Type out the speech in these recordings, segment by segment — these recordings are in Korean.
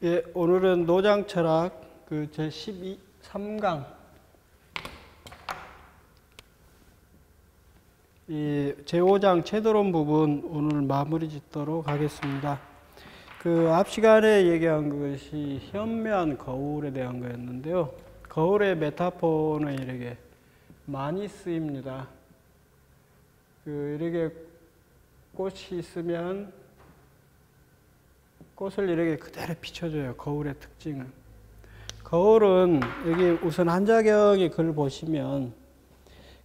예, 오늘은 노장철학 제 3강 이 제5장 채도론 부분 오늘 마무리 짓도록 하겠습니다. 앞 시간에 얘기한 것이 현묘한 거울에 대한 거였는데요. 거울의 메타포는 이렇게 많이 쓰입니다. 이렇게 꽃이 있으면 꽃을 이렇게 그대로 비춰줘요. 거울의 특징은. 거울은 여기 우선 한자경의 글 보시면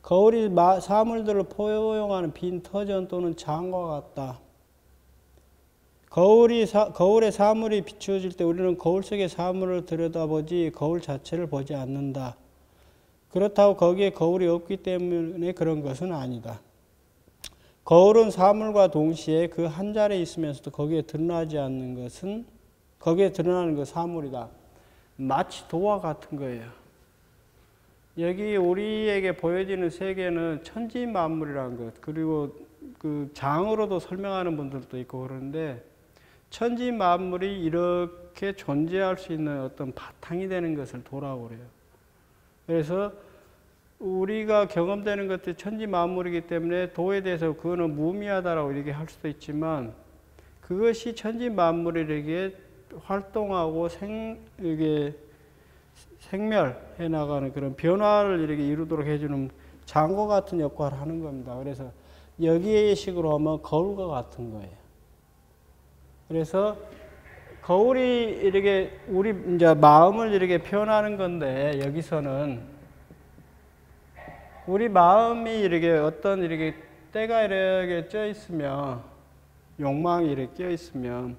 거울이 사물들을 포용하는 빈 터전 또는 장과 같다. 거울에 사물이 비추어질 때 우리는 거울 속의 사물을 들여다보지 거울 자체를 보지 않는다. 그렇다고 거기에 거울이 없기 때문에 그런 것은 아니다. 거울은 사물과 동시에 그 한 자리에 있으면서도 거기에 드러나지 않는 것은 거기에 드러나는 그 사물이다. 마치 도와 같은 거예요. 여기 우리에게 보여지는 세계는 천지만물이라는 것, 그리고 그 장으로도 설명하는 분들도 있고 그러는데 천지만물이 이렇게 존재할 수 있는 어떤 바탕이 되는 것을 도라고 그래요. 그래서 우리가 경험되는 것들이 천지만물이기 때문에 도에 대해서 그거는 무의미하다라고 얘기할 수도 있지만 그것이 천지만물이 이렇게 활동하고 이게 생멸해 나가는 그런 변화를 이렇게 이루도록 해주는 장과 같은 역할을 하는 겁니다. 그래서 여기의 식으로 하면 거울과 같은 거예요. 그래서 거울이 이렇게 우리 이제 마음을 이렇게 표현하는 건데 여기서는 우리 마음이 이렇게 어떤 이렇게 때가 이렇게 쪄 있으면 욕망이 이렇게 껴 있으면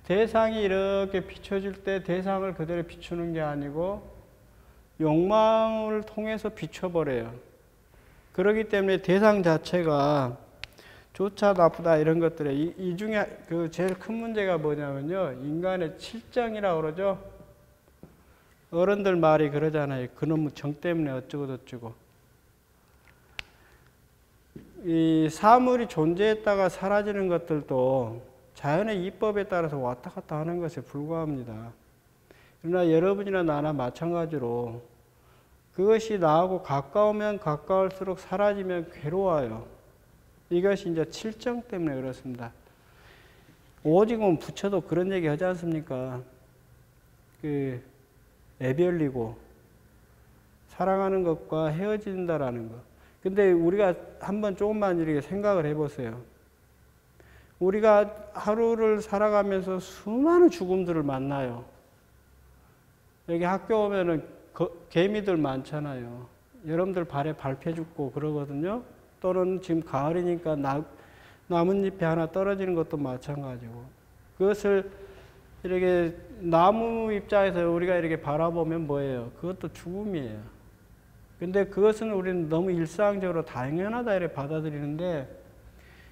대상이 이렇게 비춰질 때 대상을 그대로 비추는 게 아니고 욕망을 통해서 비춰버려요. 그렇기 때문에 대상 자체가 좋다 나쁘다 이런 것들에 이 중에 제일 큰 문제가 뭐냐면요. 인간의 칠정이라고 그러죠. 어른들 말이 그러잖아요. 그놈의 정 때문에 어쩌고 저쩌고. 이 사물이 존재했다가 사라지는 것들도 자연의 이법에 따라서 왔다 갔다 하는 것에 불과합니다. 그러나 여러분이나 나나 마찬가지로 그것이 나하고 가까우면 가까울수록 사라지면 괴로워요. 이것이 이제 칠정 때문에 그렇습니다. 오직은 부처도 그런 얘기 하지 않습니까? 애별리고 사랑하는 것과 헤어진다라는 것. 근데 우리가 한번 조금만 이렇게 생각을 해보세요. 우리가 하루를 살아가면서 수많은 죽음들을 만나요. 여기 학교 오면은 개미들 많잖아요. 여러분들 발에 밟혀 죽고 그러거든요. 또는 지금 가을이니까 나뭇잎이 하나 떨어지는 것도 마찬가지고. 그것을 이렇게 나무 입장에서 우리가 이렇게 바라보면 뭐예요? 그것도 죽음이에요. 근데 그것은 우리는 너무 일상적으로 당연하다 이렇게 받아들이는데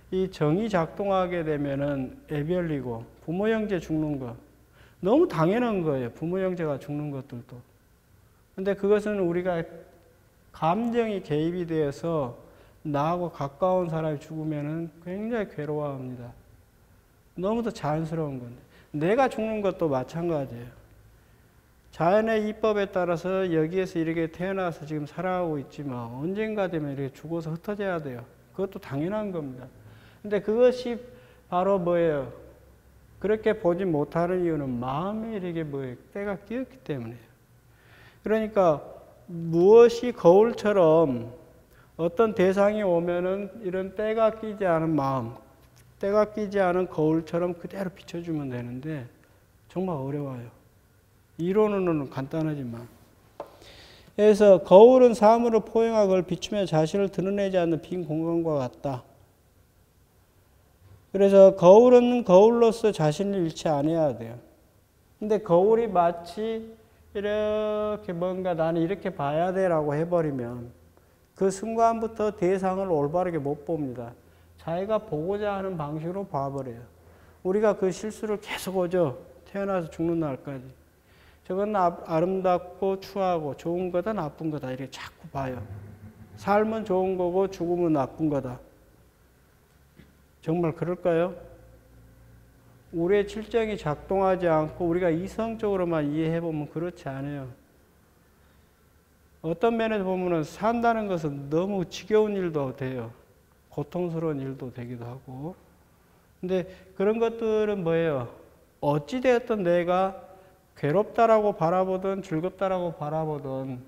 이 정이 작동하게 되면은 애별리고 부모 형제 죽는 거 너무 당연한 거예요. 부모 형제가 죽는 것들도. 근데 그것은 우리가 감정이 개입이 되어서 나하고 가까운 사람이 죽으면은 굉장히 괴로워합니다. 너무도 자연스러운 건데 내가 죽는 것도 마찬가지예요. 자연의 이법에 따라서 여기에서 이렇게 태어나서 지금 살아가고 있지만 언젠가 되면 이렇게 죽어서 흩어져야 돼요. 그것도 당연한 겁니다. 근데 그것이 바로 뭐예요? 그렇게 보지 못하는 이유는 마음에 이렇게 뭐예요? 때가 끼었기 때문이에요. 그러니까 무엇이 거울처럼 어떤 대상이 오면은 이런 때가 끼지 않은 마음, 때가 끼지 않은 거울처럼 그대로 비춰주면 되는데 정말 어려워요. 이론으로는 간단하지만. 그래서 거울은 사물을 포용하고 그걸 비추며 자신을 드러내지 않는 빈 공간과 같다. 그래서 거울은 거울로서 자신을 잃지 않아야 돼요. 근데 거울이 마치 이렇게 뭔가 나는 이렇게 봐야 돼라고 해버리면 그 순간부터 대상을 올바르게 못 봅니다. 자기가 보고자 하는 방식으로 봐버려요. 우리가 그 실수를 계속 오죠. 태어나서 죽는 날까지. 저건 아름답고 추하고 좋은 거다 나쁜 거다 이렇게 자꾸 봐요. 삶은 좋은 거고 죽음은 나쁜 거다. 정말 그럴까요? 우리의 칠정이 작동하지 않고 우리가 이성적으로만 이해해보면 그렇지 않아요. 어떤 면에서 보면은 산다는 것은 너무 지겨운 일도 돼요. 고통스러운 일도 되기도 하고. 근데 그런 것들은 뭐예요? 어찌되었든 내가 괴롭다라고 바라보든 즐겁다라고 바라보든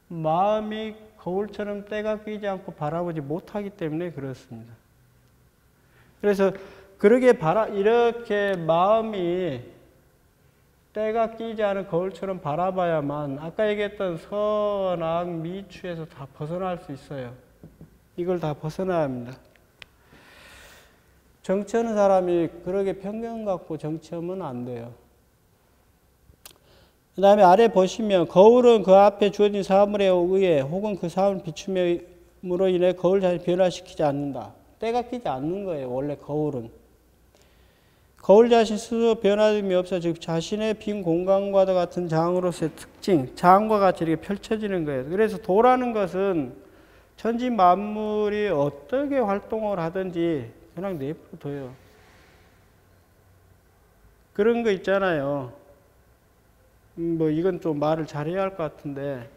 마음이 거울처럼 때가 끼지 않고 바라보지 못하기 때문에 그렇습니다. 그래서 이렇게 마음이 때가 끼지 않은 거울처럼 바라봐야만 아까 얘기했던 선악 미추에서 다 벗어날 수 있어요. 이걸 다 벗어나야 합니다. 정치하는 사람이 그렇게 편견 갖고 정치하면 안 돼요. 그 다음에 아래 보시면 거울은 그 앞에 주어진 사물에 의해 혹은 그 사물 비춤으로 인해 거울 자신을 변화시키지 않는다. 때가 끼지 않는 거예요. 원래 거울은. 거울 자신 스스로 변화됨이 없어 즉 자신의 빈 공간과 같은 장으로서의 특징, 장과 같이 이렇게 펼쳐지는 거예요. 그래서 도라는 것은 천지 만물이 어떻게 활동을 하든지 그냥 내버려둬요. 그런 거 있잖아요. 뭐 이건 좀 말을 잘해야 할 것 같은데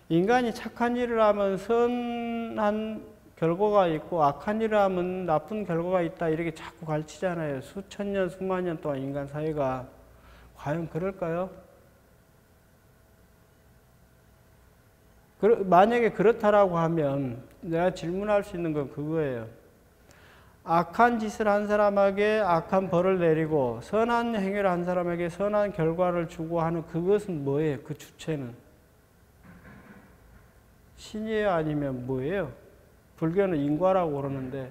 인간이 착한 일을 하면 선한 결과가 있고 악한 일을 하면 나쁜 결과가 있다 이렇게 자꾸 가르치잖아요. 수천 년 수만 년 동안 인간 사회가 과연 그럴까요? 만약에 그렇다라고 하면 내가 질문할 수 있는 건 그거예요. 악한 짓을 한 사람에게 악한 벌을 내리고 선한 행위를 한 사람에게 선한 결과를 주고 하는 그것은 뭐예요? 그 주체는 신이에요? 아니면 뭐예요? 불교는 인과라고 그러는데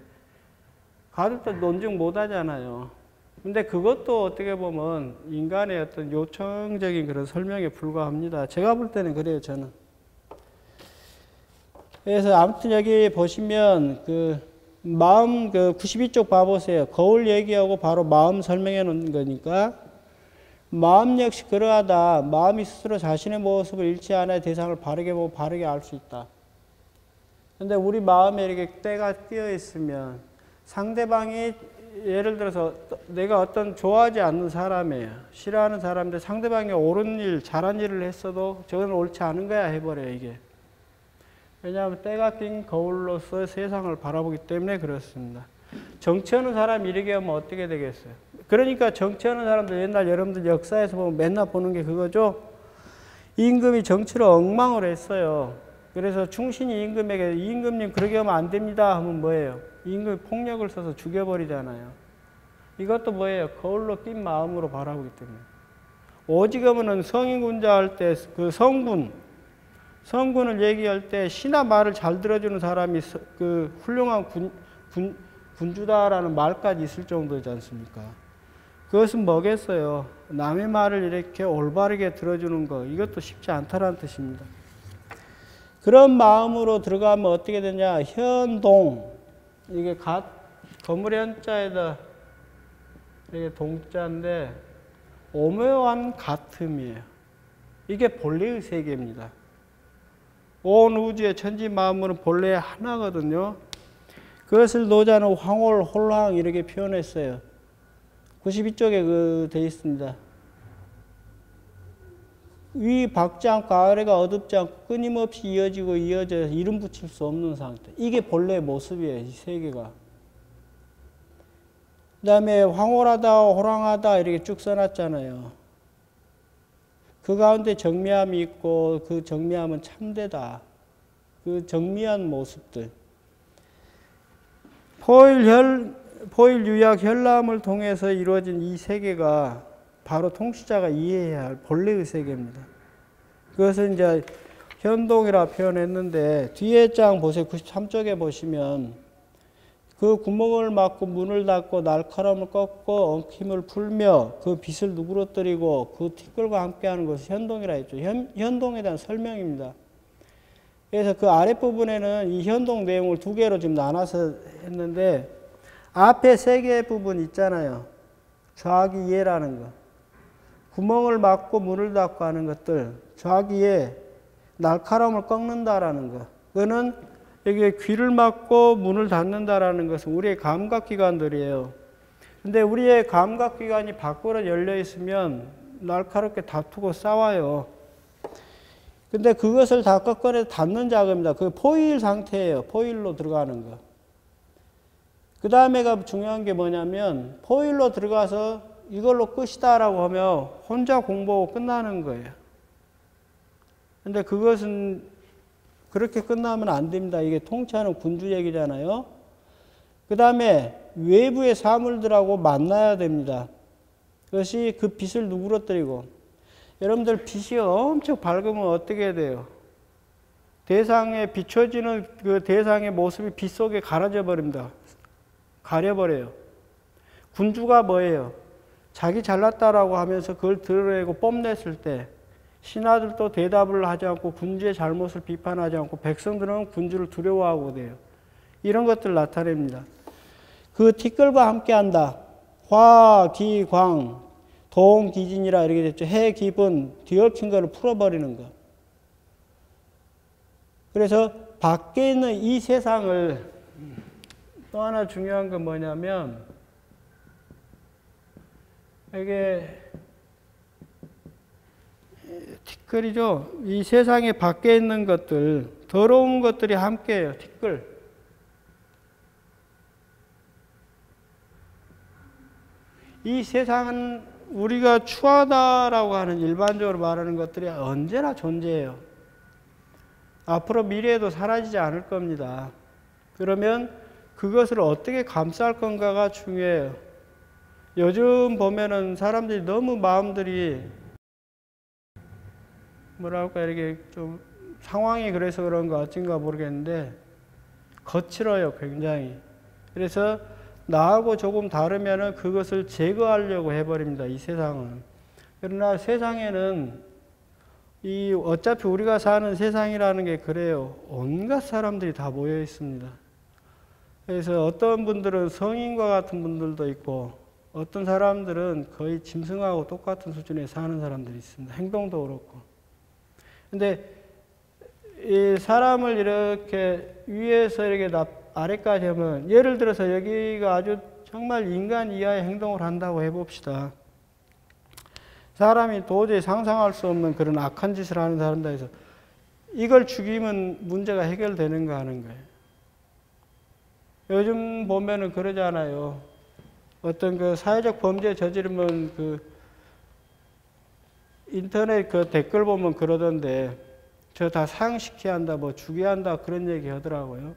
가족들 논증 못 하잖아요. 근데 그것도 어떻게 보면 인간의 어떤 요청적인 그런 설명에 불과합니다. 제가 볼 때는 그래요, 저는. 그래서 아무튼 여기 보시면 마음 92쪽 봐보세요. 거울 얘기하고 바로 마음 설명해 놓은 거니까 마음 역시 그러하다. 마음이 스스로 자신의 모습을 잃지 않아야 대상을 바르게 보고 바르게 알 수 있다. 근데 우리 마음에 이렇게 때가 끼어 있으면 상대방이 예를 들어서 내가 어떤 좋아하지 않는 사람이에요. 싫어하는 사람인데 상대방이 옳은 일, 잘한 일을 했어도 저건 옳지 않은 거야 해버려요, 이게. 왜냐하면 때가 낀 거울로서 세상을 바라보기 때문에 그렇습니다. 정치하는 사람이 이렇게 하면 어떻게 되겠어요? 그러니까 정치하는 사람들 옛날 여러분들 역사에서 보면 맨날 보는 게 그거죠. 임금이 정치를 엉망을 했어요. 그래서 충신이 임금에게 임금님 그렇게 하면 안 됩니다 하면 뭐예요? 임금이 폭력을 써서 죽여버리잖아요. 이것도 뭐예요? 거울로 낀 마음으로 바라보기 때문에. 오직하면은 성인군자 할 때 그 성군을 얘기할 때 시나 말을 잘 들어주는 사람이 그 훌륭한 군주다라는 말까지 있을 정도지 않습니까? 그것은 뭐겠어요? 남의 말을 이렇게 올바르게 들어주는 거 이것도 쉽지 않다라는 뜻입니다. 그런 마음으로 들어가면 어떻게 되냐? 현동 이게 건물의 현자에다 이게 동자인데 오묘한 같음이에요. 이게 본래의 세계입니다. 온 우주의 천지 만물은 본래 하나거든요. 그것을 노자는 황홀, 홀랑 이렇게 표현했어요. 92쪽에 돼 있습니다. 위 박지 않고 아래가 어둡지 않고 끊임없이 이어지고 이어져서 이름 붙일 수 없는 상태. 이게 본래의 모습이에요. 이 세계가. 그 다음에 황홀하다, 호랑하다 이렇게 쭉 써놨잖아요. 그 가운데 정미함이 있고 그 정미함은 참되다. 그 정미한 모습들. 포일, 유약, 현람을 통해서 이루어진 이 세계가 바로 통치자가 이해해야 할 본래의 세계입니다. 그것을 이제 현동이라 표현했는데 뒤에 장 보세요. 93쪽에 보시면 그 구멍을 막고 문을 닫고 날카로움을 꺾고 엉킴을 풀며 그 빛을 누그러뜨리고 그 티끌과 함께하는 것을 현동이라 했죠. 현동에 대한 설명입니다. 그래서 그 아랫부분에는 이 현동 내용을 두 개로 지금 나눠서 했는데 앞에 세 개 부분 있잖아요. 좌기예라는 거. 구멍을 막고 문을 닫고 하는 것들. 좌기예, 날카로움을 꺾는다라는 거. 그거는 여기 귀를 막고 문을 닫는다라는 것은 우리의 감각기관들이에요. 근데 우리의 감각기관이 밖으로 열려 있으면 날카롭게 다투고 싸워요. 근데 그것을 다 꺾어내서 닫는 작업입니다. 그 포일 상태예요. 포일로 들어가는 거. 그 다음에가 중요한 게 뭐냐면 포일로 들어가서 이걸로 끝이다라고 하면 혼자 공부하고 끝나는 거예요. 근데 그것은 그렇게 끝나면 안 됩니다. 이게 통치하는 군주 얘기잖아요. 그 다음에 외부의 사물들하고 만나야 됩니다. 그것이 그 빛을 누그러뜨리고, 여러분들 빛이 엄청 밝으면 어떻게 해야 돼요? 대상에 비춰지는 그 대상의 모습이 빛 속에 가려져 버립니다. 가려버려요. 군주가 뭐예요? 자기 잘났다라고 하면서 그걸 드러내고 뽐냈을 때 신하들도 대답을 하지 않고 군주의 잘못을 비판하지 않고 백성들은 군주를 두려워하고 돼요. 이런 것들을 나타냅니다. 그 티끌과 함께한다. 화, 기, 광, 동, 기진이라 이렇게 됐죠. 해, 기분, 뒤얽힌 거를 풀어버리는 거. 그래서 밖에 있는 이 세상을 또 하나 중요한 건 뭐냐면 이게 티끌이죠. 이 세상에 밖에 있는 것들, 더러운 것들이 함께해요. 티끌. 이 세상은 우리가 추하다라고 하는 일반적으로 말하는 것들이 언제나 존재해요. 앞으로 미래에도 사라지지 않을 겁니다. 그러면 그것을 어떻게 감쌀 건가가 중요해요. 요즘 보면은 사람들이 너무 마음들이 뭐랄까 이렇게 좀 상황이 그래서 그런가 어쩐가 모르겠는데 거칠어요, 굉장히. 그래서 나하고 조금 다르면은 그것을 제거하려고 해버립니다, 이 세상은. 그러나 세상에는 이 어차피 우리가 사는 세상이라는 게 그래요. 온갖 사람들이 다 모여 있습니다. 그래서 어떤 분들은 성인과 같은 분들도 있고 어떤 사람들은 거의 짐승하고 똑같은 수준에 사는 사람들이 있습니다. 행동도 그렇고. 근데 이 사람을 이렇게 위에서 이렇게 아래까지 하면, 예를 들어서 여기가 아주 정말 인간 이하의 행동을 한다고 해봅시다. 사람이 도저히 상상할 수 없는 그런 악한 짓을 하는 사람다 해서 이걸 죽이면 문제가 해결되는가 하는 거예요. 요즘 보면은 그러잖아요. 어떤 그 사회적 범죄 저지르면 그 인터넷 그 댓글 보면 그러던데 저 다 사형시켜야 한다, 뭐 죽여야 한다 그런 얘기 하더라고요.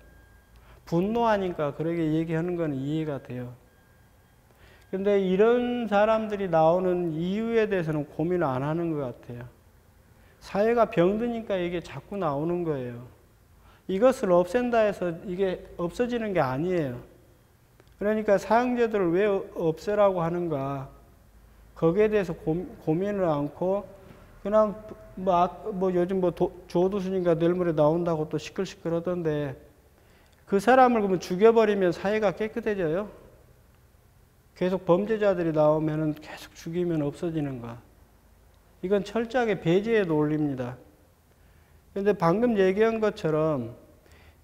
분노하니까 그렇게 얘기하는 건 이해가 돼요. 근데 이런 사람들이 나오는 이유에 대해서는 고민을 안 하는 것 같아요. 사회가 병드니까 이게 자꾸 나오는 거예요. 이것을 없앤다 해서 이게 없어지는 게 아니에요. 그러니까 사형제도를 왜 없애라고 하는가. 거기에 대해서 고민을 않고 그냥 뭐 요즘 뭐 조두순인가 내일 모레 나온다고 또 시끌시끌하던데 그 사람을 그러면 죽여버리면 사회가 깨끗해져요? 계속 범죄자들이 나오면은 계속 죽이면 없어지는 거. 이건 철저하게 배제의 논리입니다. 그런데 방금 얘기한 것처럼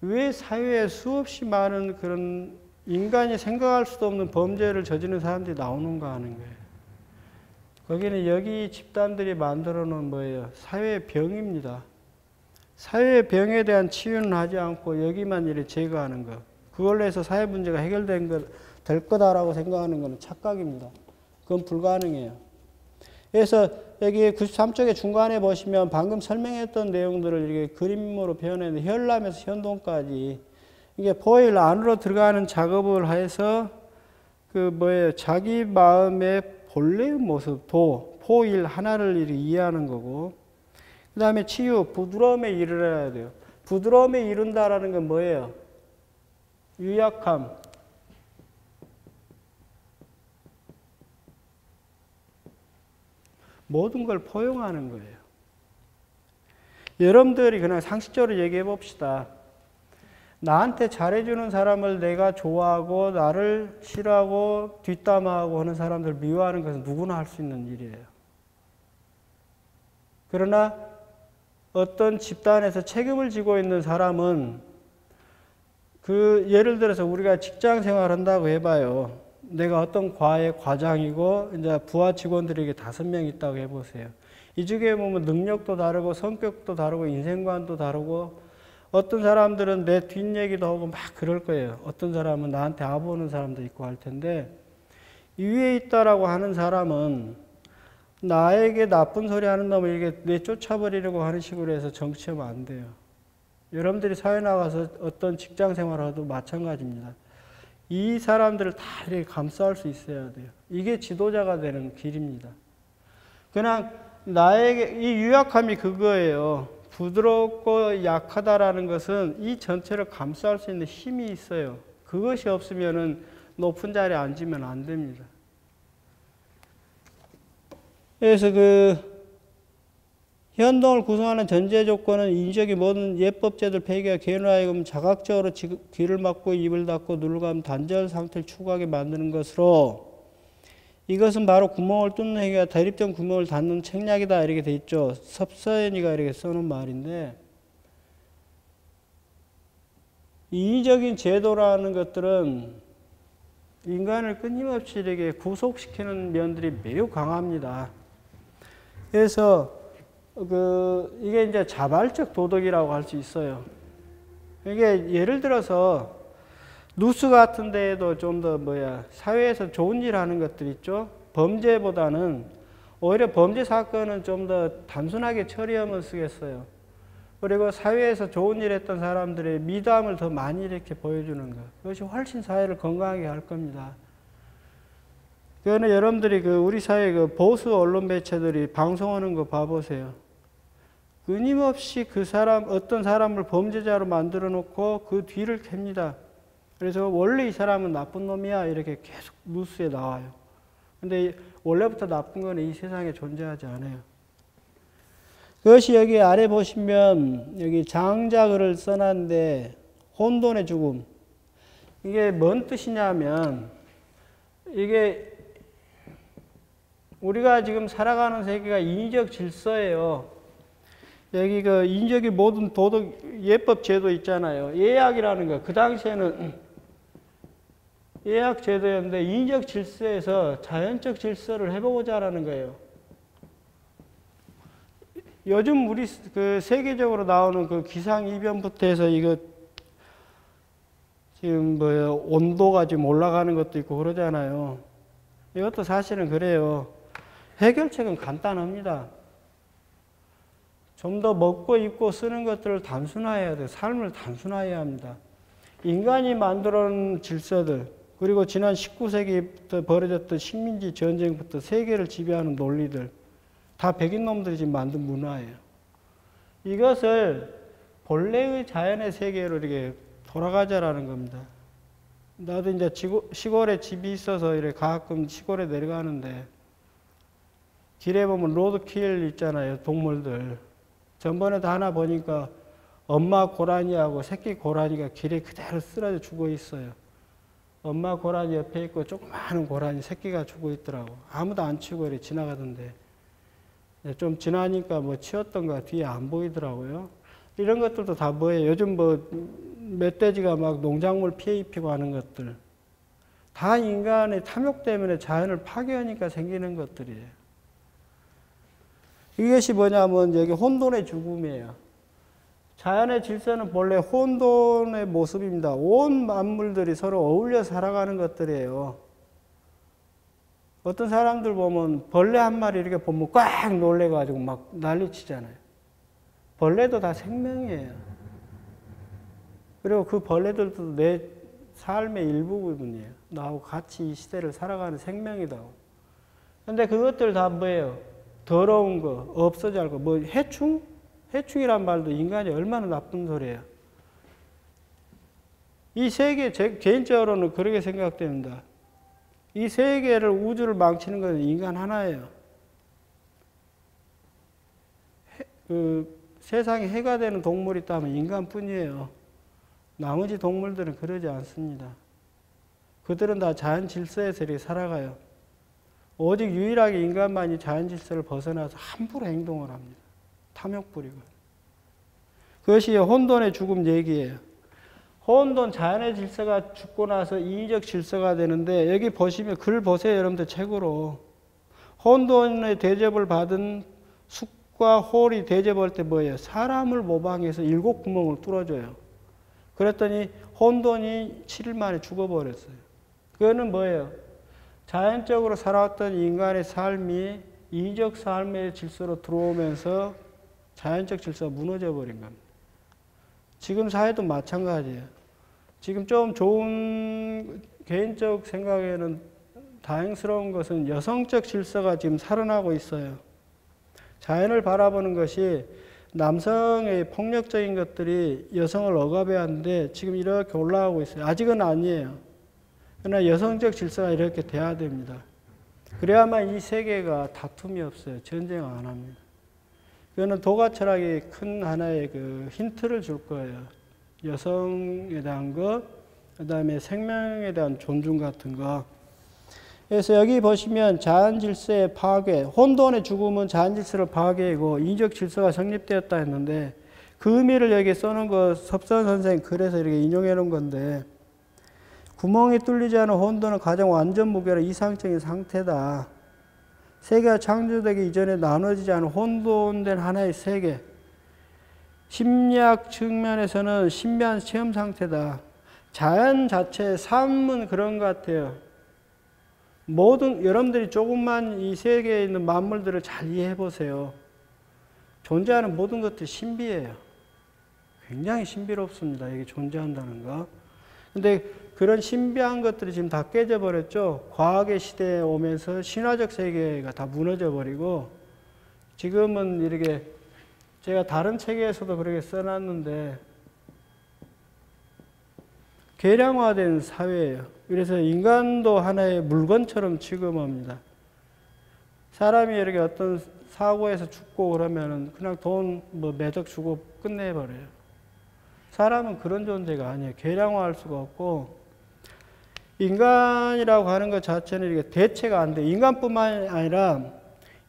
왜 사회에 수없이 많은 그런 인간이 생각할 수도 없는 범죄를 저지르는 사람들이 나오는가 하는 거예요. 거기는 여기 집단들이 만들어 놓은 뭐예요? 사회의 병입니다. 사회의 병에 대한 치유는 하지 않고 여기만 이렇게 제거하는 것. 그걸로 해서 사회 문제가 될 거다라고 생각하는 것은 착각입니다. 그건 불가능해요. 그래서 여기 93쪽의 중간에 보시면 방금 설명했던 내용들을 이렇게 그림으로 표현했는데 혈남에서 현동까지 이게 포일 안으로 들어가는 작업을 해서 그 뭐예요? 자기 마음의 본래의 모습, 포일 하나를 이렇게 이해하는 거고, 그 다음에 치유, 부드러움에 이르러야 돼요. 부드러움에 이른다라는 건 뭐예요? 유약함. 모든 걸 포용하는 거예요. 여러분들이 그냥 상식적으로 얘기해 봅시다. 나한테 잘해주는 사람을 내가 좋아하고 나를 싫어하고 뒷담화하고 하는 사람들 미워하는 것은 누구나 할 수 있는 일이에요. 그러나 어떤 집단에서 책임을 지고 있는 사람은 그 예를 들어서 우리가 직장 생활한다고 해봐요. 내가 어떤 과의 과장이고 이제 부하 직원들이 이게 5명 있다고 해보세요. 이 중에 보면 능력도 다르고 성격도 다르고 인생관도 다르고 어떤 사람들은 내 뒷얘기도 하고 막 그럴 거예요. 어떤 사람은 나한테 아부하는 사람도 있고 할 텐데 이 위에 있다라고 하는 사람은 나에게 나쁜 소리 하는 놈을 이렇게 내쫓아버리려고 하는 식으로 해서 정치하면 안 돼요. 여러분들이 사회 나가서 어떤 직장 생활을 해도 마찬가지입니다. 이 사람들을 다 이렇게 감싸할 수 있어야 돼요. 이게 지도자가 되는 길입니다. 그냥 나에게 이 유약함이 그거예요. 부드럽고 약하다라는 것은 이 전체를 감싸할 수 있는 힘이 있어요. 그것이 없으면은 높은 자리에 앉으면 안 됩니다. 그래서 현동을 구성하는 전제 조건은 인적인 모든 예법제들 폐기와 개인을 하여금 자각적으로 귀를 막고 입을 닫고 누르감 단절 상태를 추구하게 만드는 것으로 이것은 바로 구멍을 뚫는 행위가 대립된 구멍을 닫는 책략이다 이렇게 돼 있죠. 섭서연이가 이렇게 써놓은 말인데 인위적인 제도라는 것들은 인간을 끊임없이 이렇게 구속시키는 면들이 매우 강합니다. 그래서 이게 이제 자발적 도덕이라고 할 수 있어요. 이게 예를 들어서 뉴스 같은 데에도 좀 더 사회에서 좋은 일 하는 것들 있죠. 범죄보다는 오히려 범죄 사건은 좀 더 단순하게 처리하면 쓰겠어요. 그리고 사회에서 좋은 일 했던 사람들의 미담을 더 많이 이렇게 보여주는 것. 그것이 훨씬 사회를 건강하게 할 겁니다. 그거는 여러분들이 우리 사회 보수 언론 매체들이 방송하는 거 봐보세요. 끊임없이 어떤 사람을 범죄자로 만들어 놓고 그 뒤를 캡니다. 그래서 원래 이 사람은 나쁜 놈이야 이렇게 계속 뉴스에 나와요. 근데 원래부터 나쁜 거는 이 세상에 존재하지 않아요. 그것이 여기 아래 보시면 여기 장자글을 써놨는데 혼돈의 죽음. 이게 뭔 뜻이냐면 이게 우리가 지금 살아가는 세계가 인위적 질서예요. 여기 인위적인 모든 도덕 예법 제도 있잖아요. 예약이라는 거. 그 당시에는 예약 제도였는데 인위적 질서에서 자연적 질서를 해보자라는 거예요. 요즘 우리 세계적으로 나오는 기상 이변부터 해서 이거 지금 온도가 지금 올라가는 것도 있고 그러잖아요. 이것도 사실은 그래요. 해결책은 간단합니다. 좀 더 먹고 입고 쓰는 것들을 단순화해야 돼요. 삶을 단순화해야 합니다. 인간이 만들어 놓은 질서들, 그리고 지난 19세기부터 벌어졌던 식민지 전쟁부터 세계를 지배하는 논리들, 다 백인 놈들이 지금 만든 문화예요. 이것을 본래의 자연의 세계로 이렇게 돌아가자라는 겁니다. 나도 이제 시골에 집이 있어서 이렇게 가끔 시골에 내려가는데 길에 보면 로드킬 있잖아요. 동물들. 전번에도 하나 보니까 엄마 고라니하고 새끼 고라니가 길에 그대로 쓰러져 죽어 있어요. 엄마 고라니 옆에 있고 조그마한 고라니 새끼가 죽어 있더라고. 아무도 안 치고 이렇게 지나가던데. 좀 지나니까 치웠던가 뒤에 안 보이더라고요. 이런 것들도 다 뭐예요? 요즘 멧돼지가 막 농작물 피해 입히고 하는 것들. 다 인간의 탐욕 때문에 자연을 파괴하니까 생기는 것들이에요. 이것이 뭐냐면 여기 혼돈의 죽음이에요. 자연의 질서는 본래 혼돈의 모습입니다. 온 만물들이 서로 어울려 살아가는 것들이에요. 어떤 사람들 보면 벌레 한 마리 이렇게 보면 꽉 놀래가지고 막 난리치잖아요. 벌레도 다 생명이에요. 그리고 그 벌레들도 내 삶의 일부분이에요. 나하고 같이 이 시대를 살아가는 생명이다. 근데 그것들 다 뭐예요? 더러운 거, 없어질 거, 해충? 해충이란 말도 인간이 얼마나 나쁜 소리예요. 이 세계, 개인적으로는 그렇게 생각됩니다. 이 세계를, 우주를 망치는 것은 인간 하나예요. 세상에 해가 되는 동물이 있다면 인간뿐이에요. 나머지 동물들은 그러지 않습니다. 그들은 다 자연 질서에서 이렇게 살아가요. 오직 유일하게 인간만이 자연 질서를 벗어나서 함부로 행동을 합니다. 탐욕 부리고. 그것이 혼돈의 죽음 얘기예요. 혼돈 자연의 질서가 죽고 나서 인위적 질서가 되는데 여기 보시면 글 보세요. 여러분들 책으로. 혼돈의 대접을 받은 숫과 홀이 대접할 때 뭐예요? 사람을 모방해서 7구멍을 뚫어줘요. 그랬더니 혼돈이 7일 만에 죽어버렸어요. 그거는 뭐예요? 자연적으로 살아왔던 인간의 삶이 이적 삶의 질서로 들어오면서 자연적 질서가 무너져 버린 겁니다. 지금 사회도 마찬가지예요. 지금 좀 좋은 개인적 생각에는 다행스러운 것은 여성적 질서가 지금 살아나고 있어요. 자연을 바라보는 것이 남성의 폭력적인 것들이 여성을 억압해야 하는데 지금 이렇게 올라가고 있어요. 아직은 아니에요. 그러나 여성적 질서가 이렇게 돼야 됩니다. 그래야만 이 세계가 다툼이 없어요. 전쟁 안 합니다. 그거는 도가 철학이 큰 하나의 그 힌트를 줄 거예요. 여성에 대한 것, 그 다음에 생명에 대한 존중 같은 거. 그래서 여기 보시면 자연 질서의 파괴, 혼돈의 죽음은 자연 질서를 파괴이고 인적 질서가 성립되었다 했는데 그 의미를 여기 써놓은 거 섭선 선생 글에서 이렇게 인용해 놓은 건데 구멍이 뚫리지 않은 혼돈은 가장 완전 무결한 이상적인 상태다. 세계가 창조되기 이전에 나눠지지 않은 혼돈된 하나의 세계. 심리학 측면에서는 신비한 체험 상태다. 자연 자체의 삶은 그런 것 같아요. 여러분들이 조금만 이 세계에 있는 만물들을 잘 이해해 보세요. 존재하는 모든 것들이 신비해요. 굉장히 신비롭습니다. 이게 존재한다는 거. 근데 그런 신비한 것들이 지금 다 깨져버렸죠. 과학의 시대에 오면서 신화적 세계가 다 무너져버리고 지금은 이렇게 제가 다른 책에서도 그렇게 써놨는데 계량화된 사회예요. 그래서 인간도 하나의 물건처럼 취급합니다. 사람이 이렇게 어떤 사고에서 죽고 그러면은 그냥 돈 매덕 주고 끝내버려요. 사람은 그런 존재가 아니에요. 계량화할 수가 없고 인간이라고 하는 것 자체는 이게 대체가 안 돼요. 인간뿐만 아니라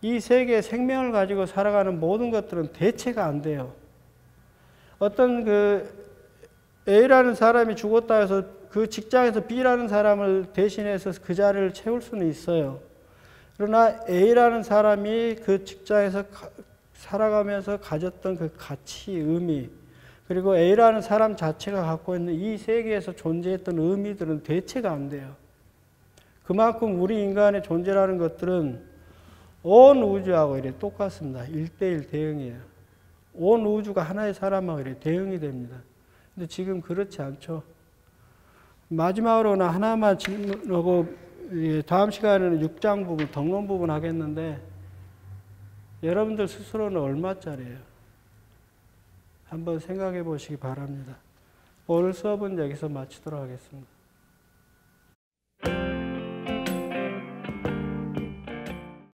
이 세계에 생명을 가지고 살아가는 모든 것들은 대체가 안 돼요. 어떤 A라는 사람이 죽었다 해서 그 직장에서 B라는 사람을 대신해서 그 자리를 채울 수는 있어요. 그러나 A라는 사람이 그 직장에서 살아가면서 가졌던 그 가치, 의미, 그리고 A라는 사람 자체가 갖고 있는 이 세계에서 존재했던 의미들은 대체가 안 돼요. 그만큼 우리 인간의 존재라는 것들은 온 우주하고 이렇게 똑같습니다. 1대1 대응이에요. 온 우주가 하나의 사람하고 이렇게 대응이 됩니다. 근데 지금 그렇지 않죠. 마지막으로 하나만 질문하고 다음 시간에는 6장 부분, 덕론 부분 하겠는데 여러분들 스스로는 얼마짜리예요? 한번 생각해 보시기 바랍니다. 오늘 수업은 여기서 마치도록 하겠습니다.